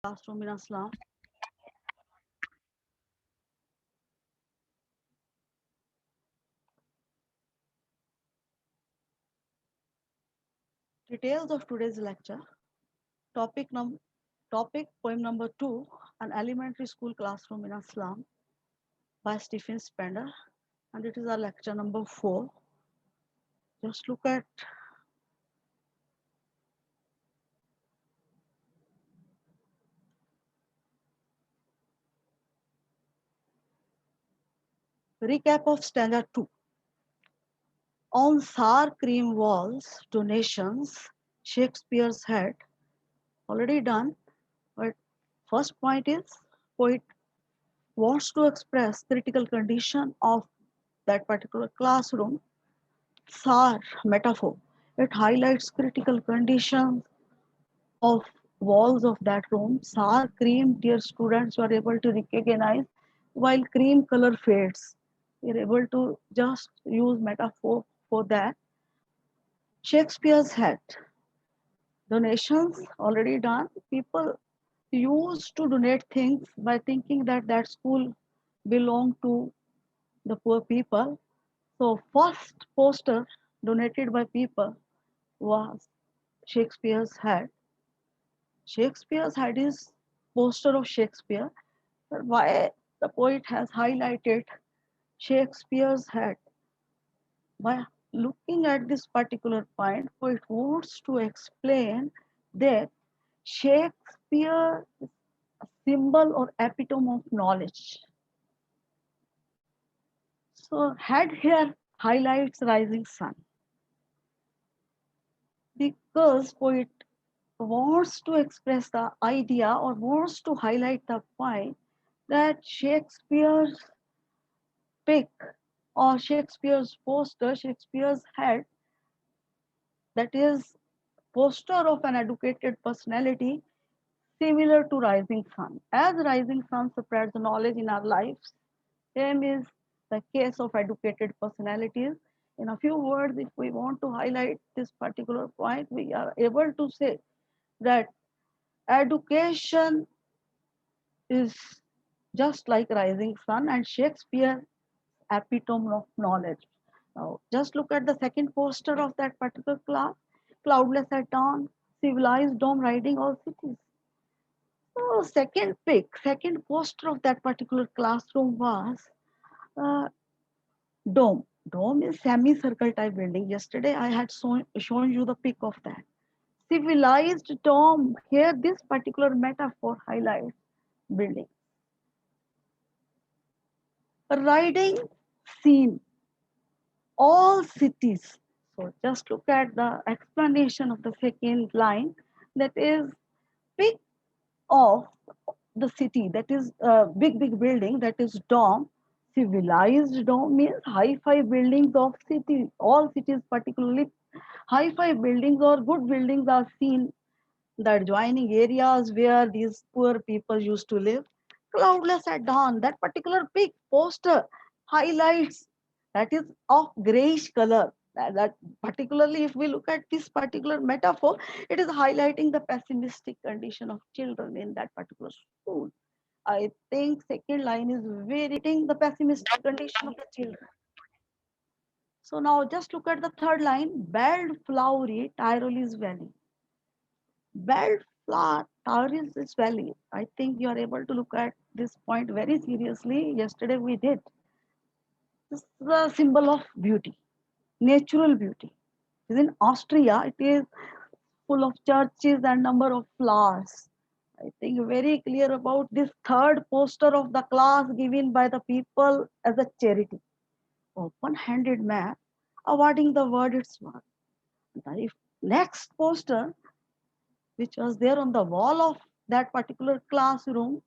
Classroom in Slum. Details of today's lecture. Topic topic poem number 2, an elementary school classroom in a slum by Stephen Spender, and it is our lecture number 4. Just look at recap of standard 2. On sour cream walls, donations, Shakespeare's head, already done. But first point is poet wants to express critical condition of that particular classroom. SAR metaphor. It highlights critical conditions of walls of that room. SAR cream, dear students, you are able to recognize while cream color fades. You're able to just use metaphor for that. Shakespeare's hat. Donations already done. People used to donate things by thinking that that school belonged to the poor people. So first poster donated by people was Shakespeare's head. Shakespeare's head is poster of Shakespeare. But why the poet has highlighted Shakespeare's head? By looking at this particular point, poet wants to explain that Shakespeare is a symbol or epitome of knowledge. So head here highlights rising sun because poet wants to express the idea or wants to highlight the point that Shakespeare's pic or Shakespeare's poster, Shakespeare's head, that is poster of an educated personality similar to rising sun. As rising sun spreads knowledge in our lives, same is the case of educated personalities. In a few words, if we want to highlight this particular point, we are able to say that education is just like rising sun and Shakespeare epitome of knowledge. Now, just look at the second poster of that particular class, cloudless at dawn, civilized dome riding all cities. So, second pick, second poster of that particular classroom was uh, dome. Dome is semicircle type building. Yesterday, I had shown you the pic of that. Civilized dome. Here, this particular metaphor highlights building. Riding scene, all cities. So just look at the explanation of the second line, that is pic of the city, that is a big building, that is dome. Civilized dome means high-fi buildings of city. All cities, particularly high-fi buildings or good buildings, are seen the adjoining areas where these poor people used to live. Cloudless at dawn, that particular big poster highlights that is of grayish color. That particularly, if we look at this particular metaphor, it is highlighting the pessimistic condition of children in that particular school. I think second line is very the pessimistic condition of the children. So now just look at the third line, bald flowery Tyrolese valley. Belt flower Taurus is valid. I think you are able to look at this point very seriously. Yesterday we did. This is a symbol of beauty, natural beauty. It is in Austria. It is full of churches and number of flowers. I think very clear about this third poster of the class given by the people as a charity. Open-handed map awarding the word its worth. The next poster which was there on the wall of that particular classroom,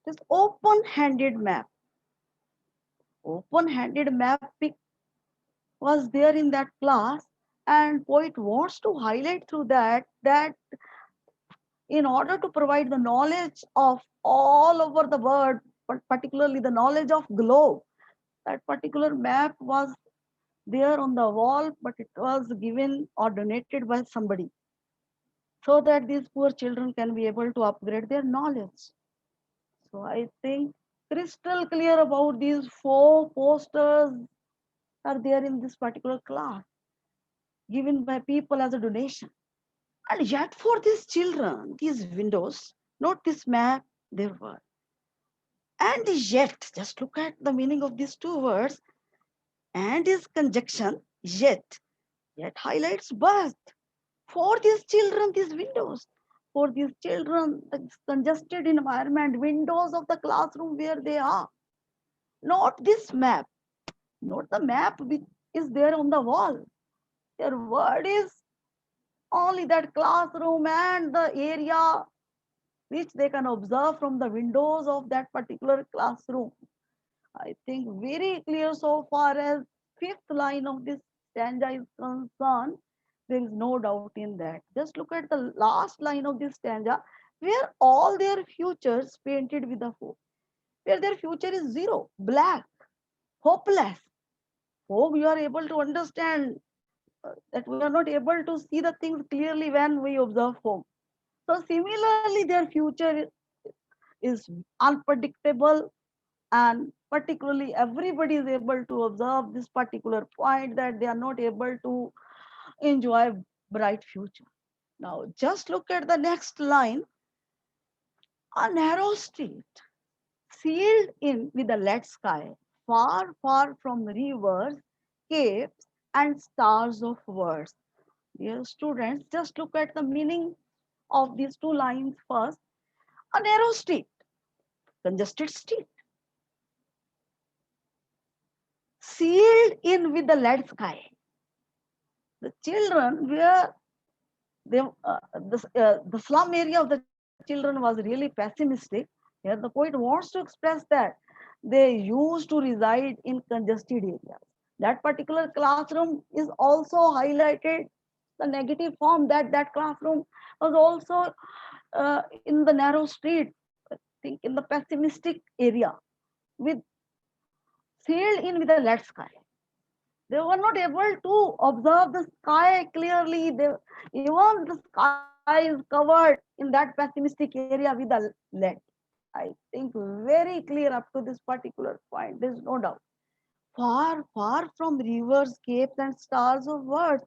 this open-handed map. Open-handed map pic was there in that class, and poet wants to highlight through that in order to provide the knowledge of all over the world, but particularly the knowledge of globe, that particular map was there on the wall, but it was given or donated by somebody. so that these poor children can be able to upgrade their knowledge. So I think crystal clear about these four posters are there in this particular class, given by people as a donation. And yet for these children, these windows, not this map, they were. And yet, just look at the meaning of these two words, and is conjunction, yet highlights birth. For these children, these windows, for these children, the congested environment, windows of the classroom where they are, not this map, not the map which is there on the wall. Their word is only that classroom and the area which they can observe from the windows of that particular classroom. I think very clear so far as fifth line of this stanza is concerned. There is no doubt in that. Just look at the last line of this stanza, where all their futures painted with the hope, where their future is zero, black, hopeless. Hope you are able to understand that we are not able to see the things clearly when we observe hope. So similarly, their future is unpredictable, and particularly everybody is able to observe this particular point that they are not able to enjoy bright future. Now just look at the next line, a narrow street sealed in with a lead sky, far far from rivers, caves and stars of words. Dear students, just look at the meaning of these two lines first. A narrow street, congested street, sealed in with the lead sky. The children were they the slum area of the children was really pessimistic. Here the poet wants to express that they used to reside in congested areas. That particular classroom is also highlighted the negative form, that that classroom was also in the narrow street, I think in the pessimistic area, with sailed in with a lead sky. They were not able to observe the sky clearly. Even the sky is covered in that pessimistic area with a lead. I think very clear up to this particular point. There is no doubt. Far, far from rivers, capes, and stars of words.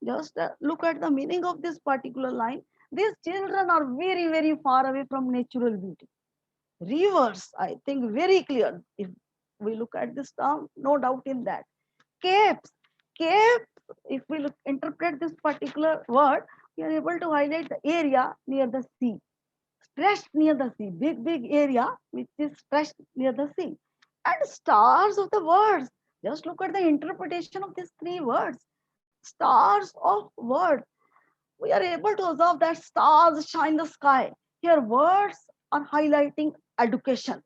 Just look at the meaning of this particular line. These children are very, very far away from natural beauty. Rivers, I think very clear. If we look at this term, no doubt in that. Capes, capes, if we look, interpret this particular word, we are able to highlight the area near the sea, stretched near the sea, big, big area which is stretched near the sea. And stars of the words. Just look at the interpretation of these three words. Stars of words. We are able to observe that stars shine the sky. Here, words are highlighting education.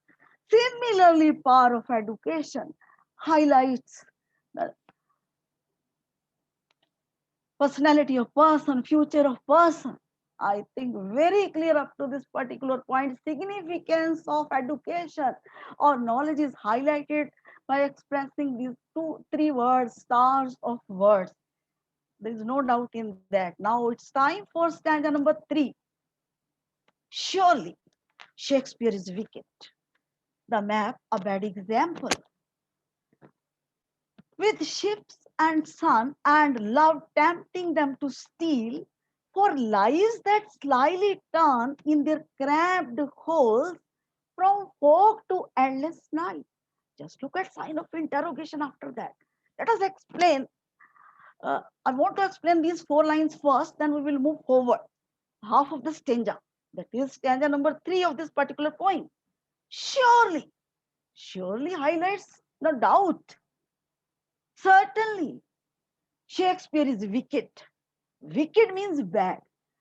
Similarly, power of education highlights the personality of person, future of person. I think very clear up to this particular point, significance of education or knowledge is highlighted by expressing these two, three words, stars of words. There is no doubt in that. Now it's time for stanza number 3. Surely Shakespeare is wicked. The map, a bad example. With ships and sun and love tempting them to steal, for lives that slyly turn in their cramped holes from fog to endless night. Just look at sign of interrogation after that. Let us explain. I want to explain these 4 lines first, then we will move forward. Half of the stanza. That is stanza number 3 of this particular poem. Surely, surely highlights the doubt. Certainly, Shakespeare is wicked. Wicked means bad.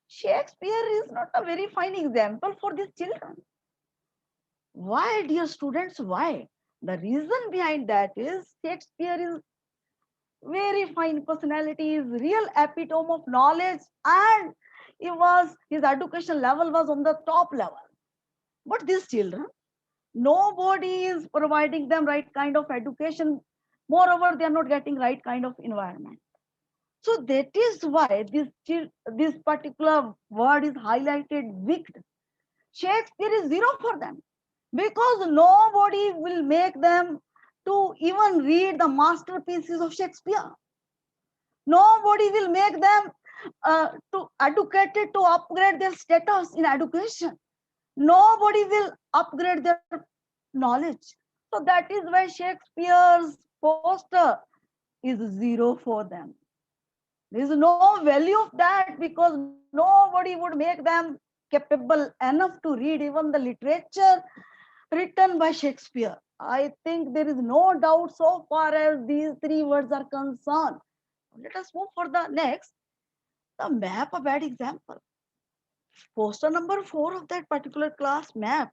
Shakespeare is not a very fine example for these children. Why, dear students? Why? The reason behind that is Shakespeare is very fine personality, is real epitome of knowledge, and his education level was on the top level. But these children, nobody is providing them right kind of education. Moreover, they are not getting right kind of environment. So that is why this particular word is highlighted wicked. Shakespeare is zero for them because nobody will make them to even read the masterpieces of Shakespeare. Nobody will make them to educated to upgrade their status in education. Nobody will upgrade their knowledge. So that is why Shakespeare's poster is zero for them. There is no value of that because nobody would make them capable enough to read even the literature written by Shakespeare. I think there is no doubt so far as these three words are concerned. Let us move for the next. The map, a bad example. Poster number 4 of that particular class map.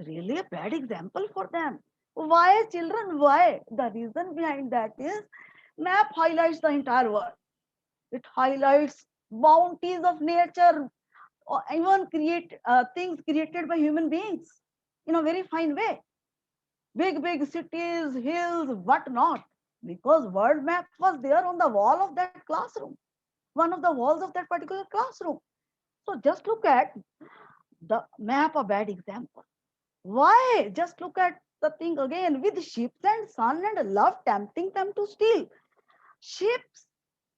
Really a bad example for them. Why, children? Why? The reason behind that is map highlights the entire world. It highlights bounties of nature, or even create things created by human beings in a very fine way. Big cities, hills, what not. Because world map was there on the wall of that classroom, one of the walls of that particular classroom. So just look at the map, a bad example. Why? Just look at the thing again with ships and sun and love tempting them to steal. Ships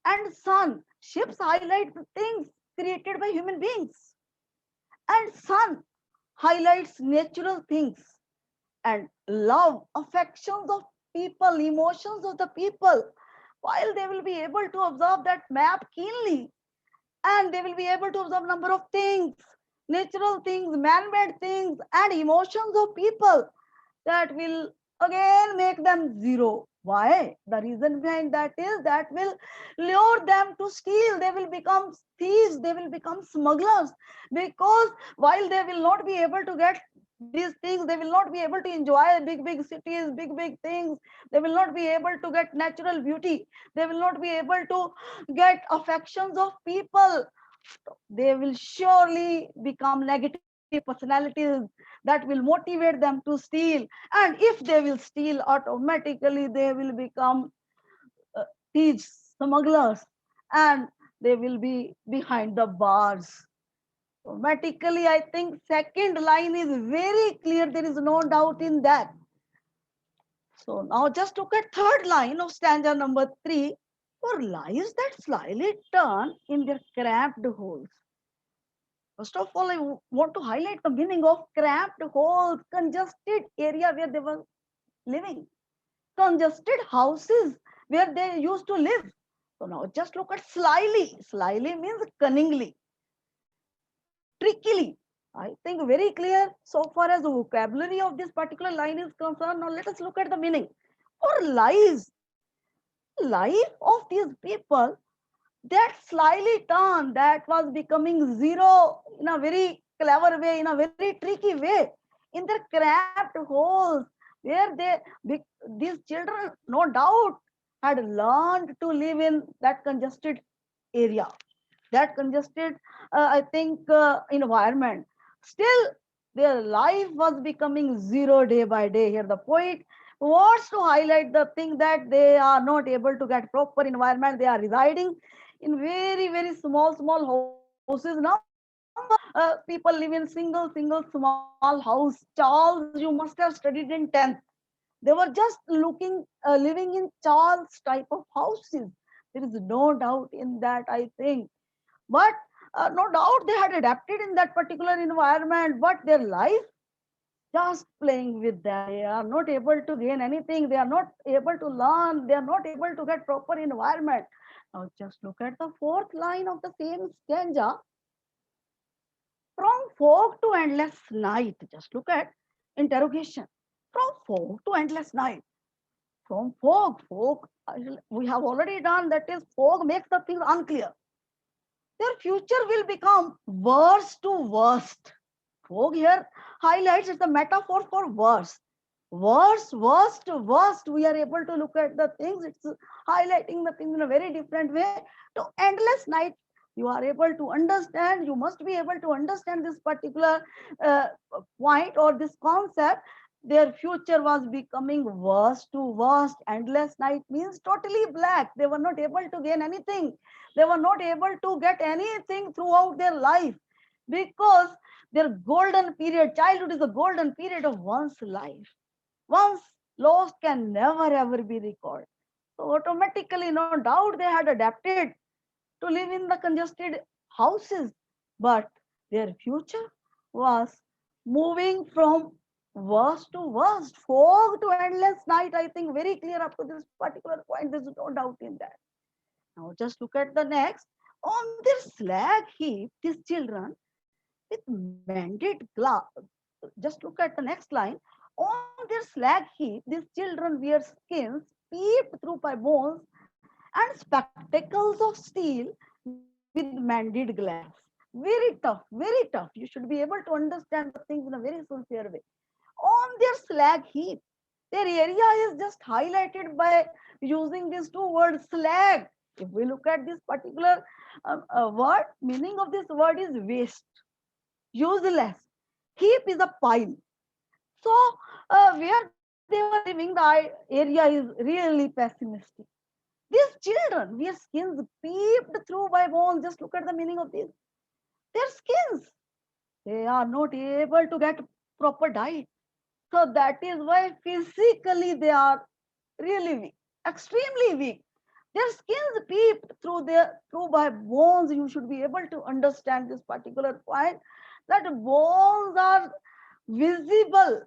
and sun. Ships highlight the things created by human beings, and sun highlights natural things, and love, affections of people, emotions of the people. While they will be able to observe that map keenly, and they will be able to observe number of things, natural things, man-made things, and emotions of people, that will again make them zero. Why? The reason behind that is that will lure them to steal. They will become thieves, they will become smugglers, because while they will not be able to get these things, they will not be able to enjoy big cities, big things. They will not be able to get natural beauty. They will not be able to get affections of people. They will surely become negative personalities that will motivate them to steal. And if they will steal, automatically they will become uh, thieves, smugglers, and they will be behind the bars. Automatically, I think second line is very clear. There is no doubt in that. So now just look at third line of stanza number 3. For lives that slyly turn in their cramped holes. First of all, I want to highlight the meaning of cramped holes, congested area where they were living, congested houses where they used to live. So now just look at slyly. Slyly means cunningly, trickily. I think very clear so far as the vocabulary of this particular line is concerned. Now let us look at the meaning. For life of these people that slyly turn, that was becoming zero in a very clever way, in a very tricky way, in their cramped holes, where these children no doubt had learned to live in that congested area, that congested I think environment. Still their life was becoming zero day by day. Here the poet wants to highlight the thing that they are not able to get proper environment. They are residing in very small houses. Number of people live in single small house. Charles, you must have studied in 10th. They were just looking living in Charles type of houses. There is no doubt in that, I think. But no doubt they had adapted in that particular environment, but their life just playing with them. They are not able to gain anything. They are not able to learn. They are not able to get proper environment. Now just look at the fourth line of the same stanza. From fog to endless night. Just look at interrogation. From fog to endless night. From fog, we have already done, that is fog makes the things unclear. Their future will become worse to worst. Fog here highlights it's a metaphor for worse. Worst. We are able to look at the things. It's highlighting the things in a very different way. To endless night, you are able to understand. You must be able to understand this particular uh, point or this concept. their future was becoming worse to worse. Endless night means totally black. They were not able to gain anything. They were not able to get anything throughout their life because their golden period, childhood is the golden period of one's life. Once lost can never ever be recalled. So automatically, no doubt, they had adapted to live in the congested houses, but their future was moving from worst to worst, fog to endless night. I think very clear up to this particular point. There's no doubt in that. Now just look at the next. On their slag heap, these children with mended glass. Just look at the next line. On their slag heap, these children wear skins peeped through by bones and spectacles of steel with mended glass. Very tough, very tough. You should be able to understand the things in a very sincere way. On their slag heap, their area is just highlighted by using these two words slag. If we look at this particular word, meaning of this word is waste, useless. Heap is a pile. So where they were living, the area is really pessimistic. These children, their skins peeped through by bones. Just look at the meaning of this. Their skins, they are not able to get proper diet. So that is why physically they are really weak, extremely weak. Their skins peeped through by bones. You should be able to understand this particular point that bones are visible.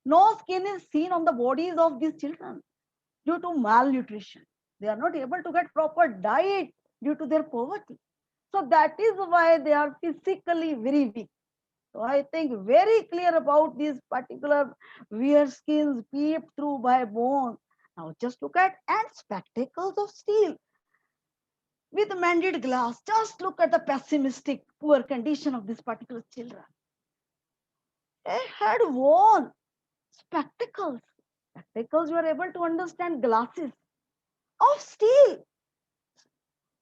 No skin is seen on the bodies of these children due to malnutrition. They are not able to get proper diet due to their poverty. So that is why they are physically very weak. So I think very clear about these particular weird skins peeped through by bones. Now just look at and spectacles of steel with mended glass. Just look at the pessimistic, poor condition of this particular children. They had worn spectacles. Spectacles, you are able to understand glasses of steel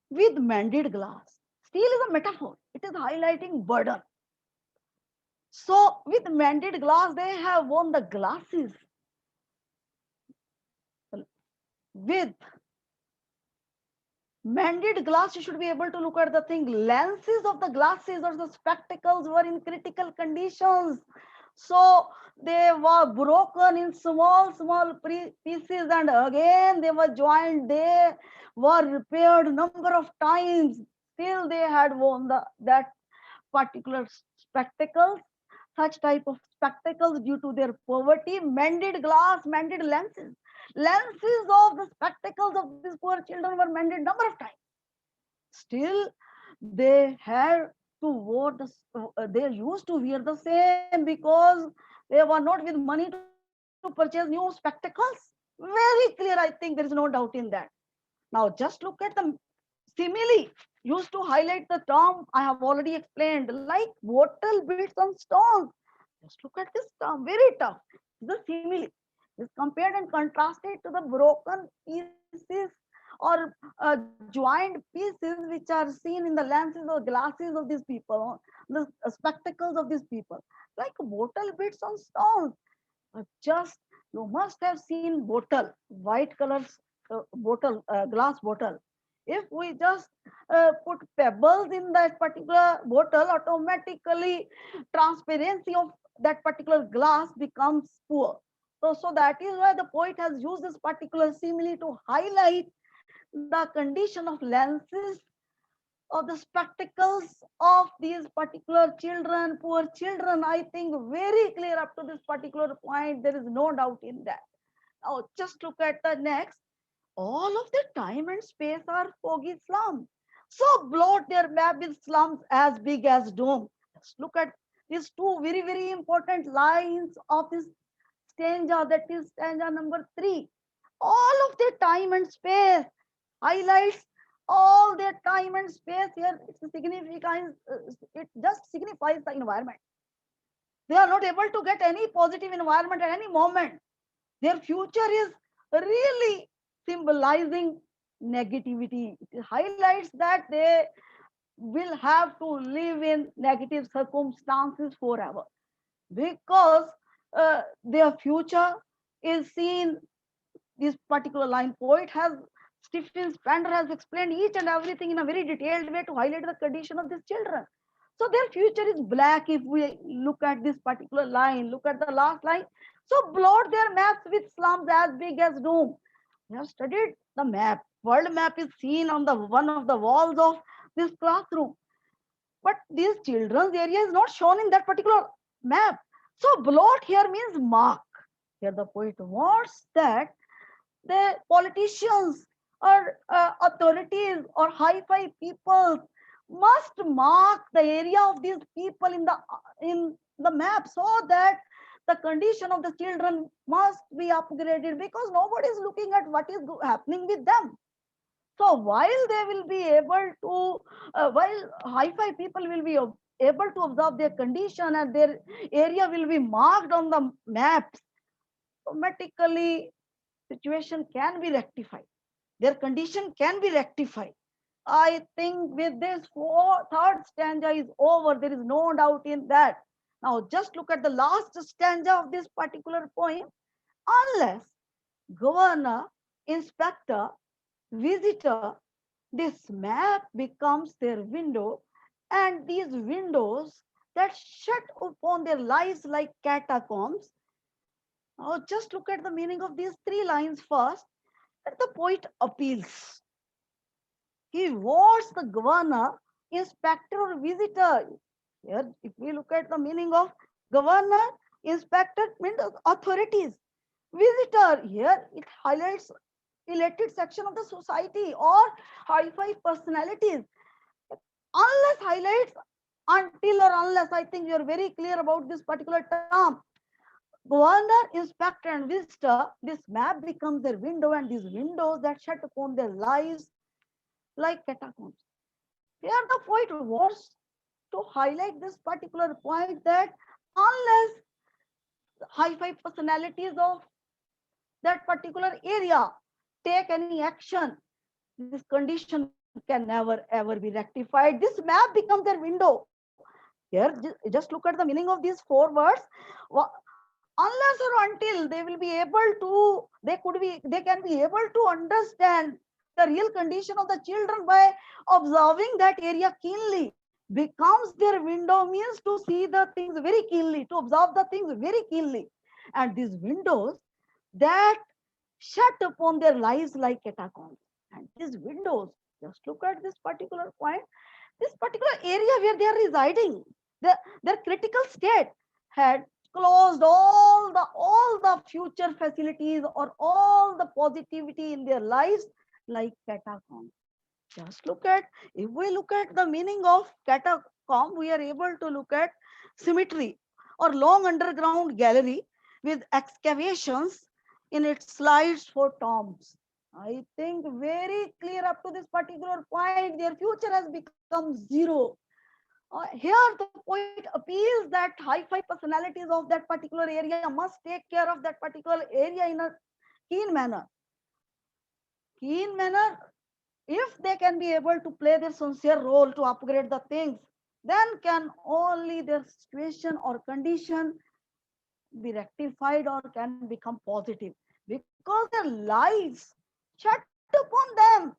with mended glass. Steel is a metaphor. It is highlighting burden. So with mended glass, they have worn the glasses with mended glass. You should be able to look at the thing. Lenses of the glasses or the spectacles were in critical conditions. So they were broken in small pieces and again they were joined. They were repaired number of times. Still they had worn that particular spectacles, such type of spectacles due to their poverty. Mended glass, mended lenses. Lenses of the spectacles of these poor children were mended number of times. Still, they had to wear they used to wear the same because they were not with money to purchase new spectacles. Very clear, I think there is no doubt in that. Now, just look at the simile used to highlight the term I have already explained, like bottle bits on stones. Just look at this term, very tough. The simile is compared and contrasted to the broken pieces or joined pieces which are seen in the lenses or glasses of these people, the spectacles of these people, like bottle bits on stones. Just you must have seen bottle, white colors bottle, glass bottle. If we just put pebbles in that particular bottle, automatically transparency of that particular glass becomes poor. So that is why the poet has used this particular simile to highlight the condition of lenses of the spectacles of these particular children, poor children. I think very clear up to this particular point. There is no doubt in that. Now just look at the next. All of the time and space are foggy slums. So blot their map with slums as big as dome. Just look at these two very important lines of this stanza, that is stanza number 3. All of their time and space highlights all their time and space here. It signifies, it just signifies the environment. They are not able to get any positive environment at any moment. Their future is really symbolizing negativity. It highlights that they will have to live in negative circumstances forever because their future is seen. This particular line, poet has Stephen Spender has explained each and everything in a very detailed way to highlight the condition of these children. So their future is black. If we look at this particular line, look at the last line. So blot their maps with slums as big as doom. We have studied the map. World map is seen on the one of the walls of this classroom. But these children's area is not shown in that particular map. So blot here means mark. Here the poet wants that the politicians or authorities or high-fi people must mark the area of these people in the map, so that the condition of the children must be upgraded, because nobody is looking at what is happening with them. So while they will be able to, while high-fi people will be able to observe their condition and their area will be marked on the maps, automatically situation can be rectified. Their condition can be rectified. I think with this third stanza is over. There is no doubt in that. Now just look at the last stanza of this particular poem. Unless governor, inspector, visitor, this map becomes their window, and these windows that shut upon their lives like catacombs. Now just look at the meaning of these three lines first. That the poet appeals. He wants the governor, inspector, or visitor. Here, if we look at the meaning of governor, inspector means authorities. Visitor, here it highlights elected section of the society or high-fi personalities. Unless highlights until or unless, I think you're very clear about this particular term. Governor, inspector, and visitor, this map becomes their window, and these windows that shut upon their lives like catacombs. Here the poet wants to highlight this particular point, that unless high-fi personalities of that particular area take any action, this condition can never ever be rectified. This map becomes their window. Here, just look at the meaning of these four words. Unless or until they will be able to, they can be able to understand the real condition of the children by observing that area keenly. Becomes their window means to see the things very keenly, to observe the things very keenly. And these windows that shut upon their lives like catacombs. And these windows, just look at this particular point, this particular area where they are residing, their critical state had closed all the future facilities or all the positivity in their lives like catacombs. Just look at, if we look at the meaning of catacomb, we are able to look at cemetery or long underground gallery with excavations in its slides for tombs. I think very clear up to this particular point, their future has become zero. Here the poet appeals that high-fi personalities of that particular area must take care of that particular area in a keen manner. Keen manner, if they can be able to play their sincere role to upgrade the things, then can only their situation or condition be rectified or can become positive, because their lives shut upon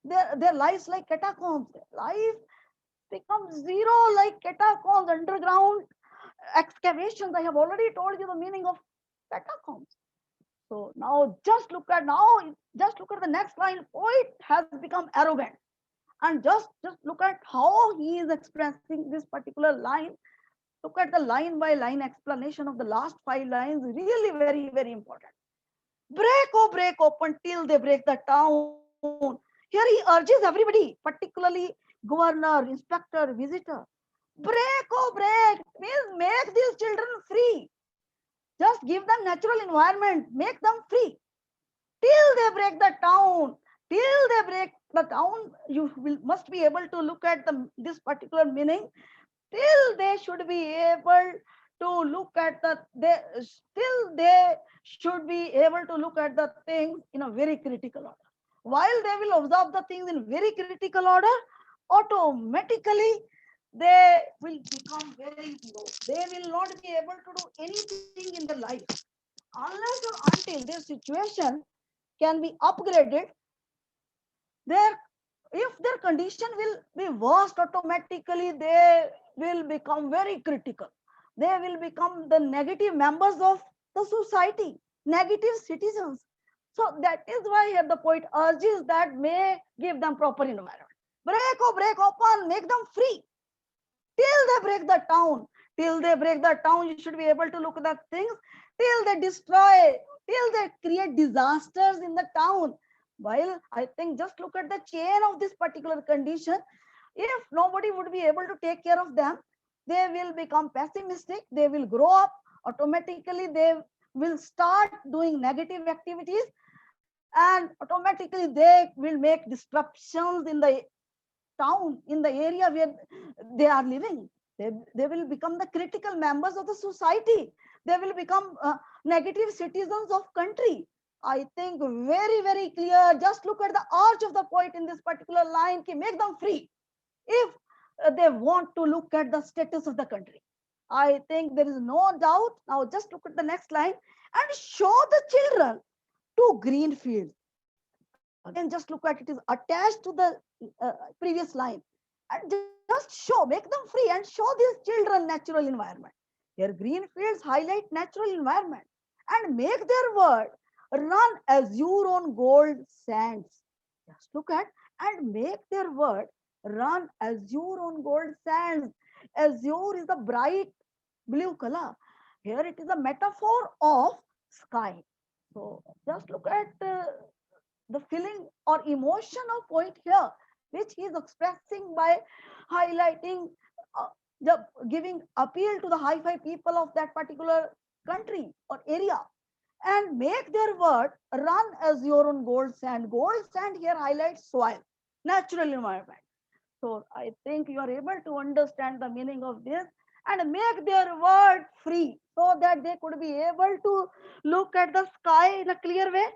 them, their lives like catacombs, life becomes zero like catacombs, underground excavations. I have already told you the meaning of catacombs. So just look at the next line. Poet has become arrogant, and just look at how he is expressing this particular line. Look at the line by line explanation of the last five lines. Really very important. Break open till they break the town. Here he urges everybody, particularly governor, inspector, visitor. Break means make these children free. Just give them natural environment, make them free. Till they break the town, till they break the town, you must be able to look at this particular meaning. Till they should be able to look at still they should be able to look at the things in a very critical order. While they will observe the things in very critical order, automatically they will become very low. They will not be able to do anything in their life unless or until their situation can be upgraded. Their if their condition will be worse, automatically they will become very critical. They will become the negative members of the society, negative citizens. So that is why here the poet urges that may give them proper environment. Break open, make them free till they break the town. Till they break the town, you should be able to look at the things till they destroy, till they create disasters in the town. While I think just look at the chain of this particular condition. If nobody would be able to take care of them, they will become pessimistic, they will grow up, automatically they will start doing negative activities, and automatically they will make disruptions in the town, in the area where they are living. They will become the critical members of the society. They will become negative citizens of country. I think very, very clear. Just look at the arch of the poet in this particular line. Ki make them free if they want to look at the status of the country. I think there is no doubt. Now just look at the next line and show the children to green fields. Again, just look at it is attached to the previous line. And just show, make them free and show these children natural environment. Their green fields highlight natural environment and make their world run azure on gold sands. Just look at and make their word run azure on gold sands. Azure is the bright blue color. Here it is a metaphor of sky. So just look at the feeling or emotion of poet here, which he is expressing by highlighting, uh, giving appeal to the hi-fi people of that particular country or area, and make their word run as your own gold sand. Gold sand here highlights soil, natural environment. So I think you are able to understand the meaning of this and make their word free so that they could be able to look at the sky in a clear way.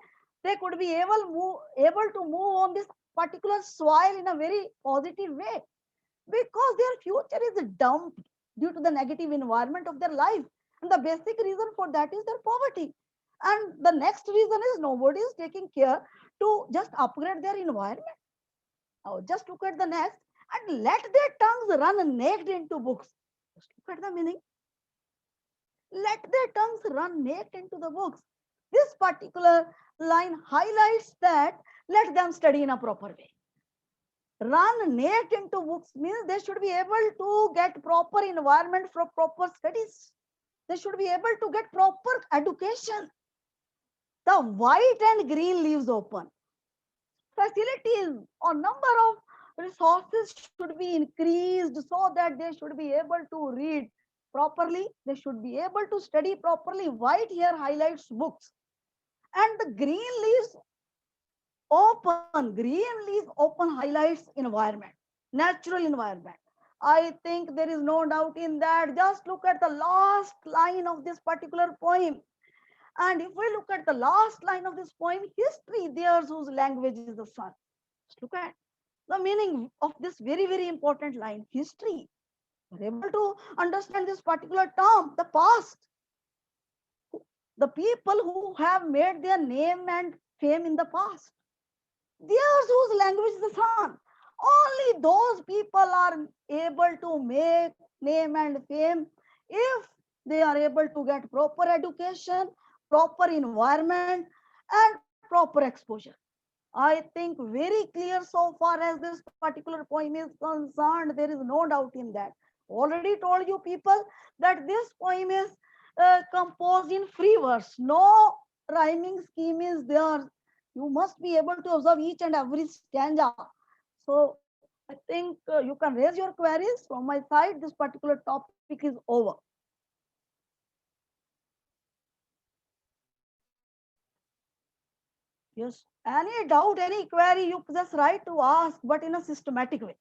They could be able to move on this particular soil in a very positive way, because their future is dumped due to the negative environment of their life. And the basic reason for that is their poverty. And the next reason is nobody is taking care to just upgrade their environment. Now just look at the next and let their tongues run naked into books. Just look at the meaning. Let their tongues run naked into the books. This particular line highlights that let them study in a proper way. Run naked into books means they should be able to get proper environment for proper studies. They should be able to get proper education. The white and green leaves open. Facilities or number of resources should be increased so that they should be able to read properly. They should be able to study properly. White here highlights books. And the green leaves open highlights environment, natural environment. I think there is no doubt in that. Just look at the last line of this particular poem. And if we look at the last line of this poem, history, theirs whose language is the sun. Just look at the meaning of this very, very important line. History. We're able to understand this particular term, the past. The people who have made their name and fame in the past. Theirs whose language is the sun. Only those people are able to make name and fame if they are able to get proper education, proper environment, and proper exposure. I think very clear so far as this particular poem is concerned. There is no doubt in that. Already told you people that this poem is composed in free verse. No rhyming scheme is there. You must be able to observe each and every stanza. So I think you can raise your queries from my side. This particular topic is over. Yes. Any doubt, any query, you just write to ask, but in a systematic way.